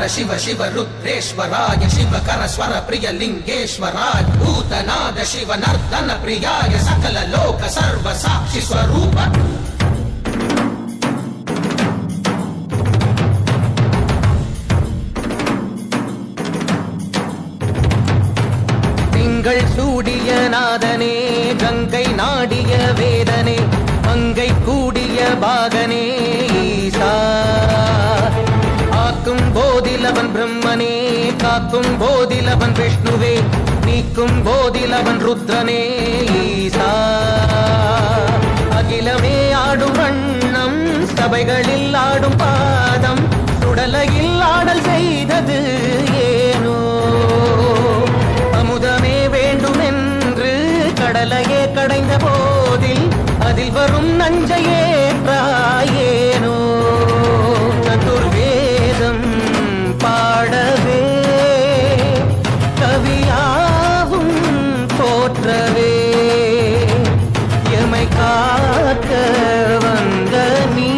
शिव शिव रुद्रेश्वराय शिवकर स्वर प्रिय लिंगेश्वराय भूतनाद शिव नर्दन प्रियाय सकल लोक सर्व साक्षि स्वरूप திங்கள் சூடிய நாதனே கங்கை நாடிய வேதனே மங்கை கூடிய பாகனே ஈசா ஆக்கும் போதிலவன் பிரம்மனே காக்கும் போதிலவன் விஷ்ணுவே நீக்கும் போதிலவன் ருத்ரனே ஈசா அகிலமே ஆடும் வண்ணம் சபைகளில் ஆடும் பாதம் சுடலையில் ஆடல் செய்தது ஏனோ அமுதமே வேண்டும் என்று கடலையே கடைந்த போதில் அதில் வரும் நஞ்சையே பிராயேனோ சதுர்வேதம் பாடவே கவியாவும் போற்றவே எமை காக்க வந்த நீ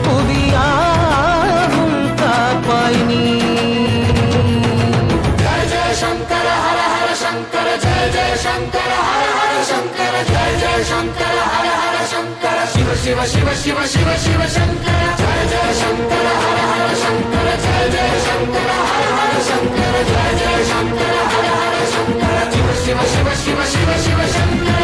புவியாவும் காப்பாய் நீ जय जय शंकर हर हर शंकर जय जय शंकर हर हर शंकर जय जय शंकर हर हर शंकर शिव शिव शिव शिव शिव शिव शंकर जय जय शंकर हर हर शंकर जय जय शंकर हर हर शंकर जय जय शंकर हर हर शंकर शिव शिव शिव शिव शिव शिव शंकर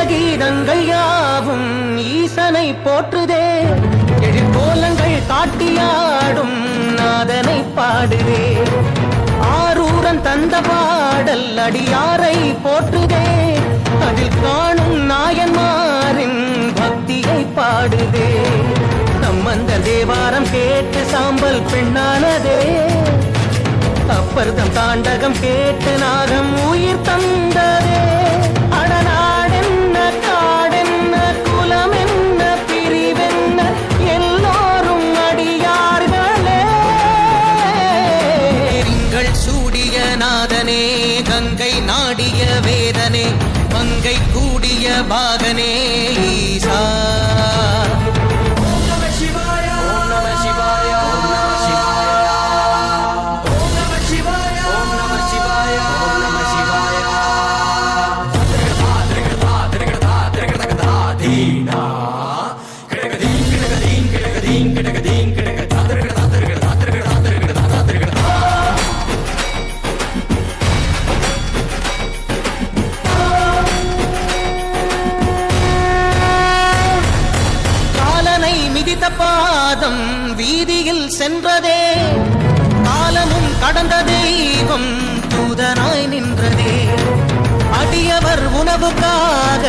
கீதங்கள் யாவும் ஈசனை போற்றுதே எழிற்கோலங்கள் காட்டியாடும் நாதனை பாடுதே ஆரூரன் தந்த பாடல் அடியாரை போற்றுதே அதில் காணும் நாயன்மாரின் பக்தியை பாடுதே நம்மந்த தேவாரம் கேட்டு சாம்பல் பெண்ணானதே அப்பர்தம் தாண்டகம் கேட்டு நாகம் உயிர் தந்ததே அடநாடென்ன காடென்ன குலமென்ன பிரிவென்ன எல்லோரும் அடியார்களே திங்கள் சூடிய நாதனே கங்கை நாடிய வேதனே மங்கை கூடிய பாகனே ஈசா பாதம் வீதியில் சென்றதே காலமும் கடந்த தெய்வம் தூதனாய் நின்றதே அடியவர் உணவுக்காக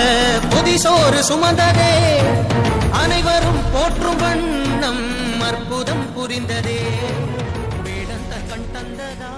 புதிசோறு சுமந்ததே அனைவரும் போற்றும் வண்ணம் அற்புதம் புரிந்ததே வேடந்த கண் தந்ததா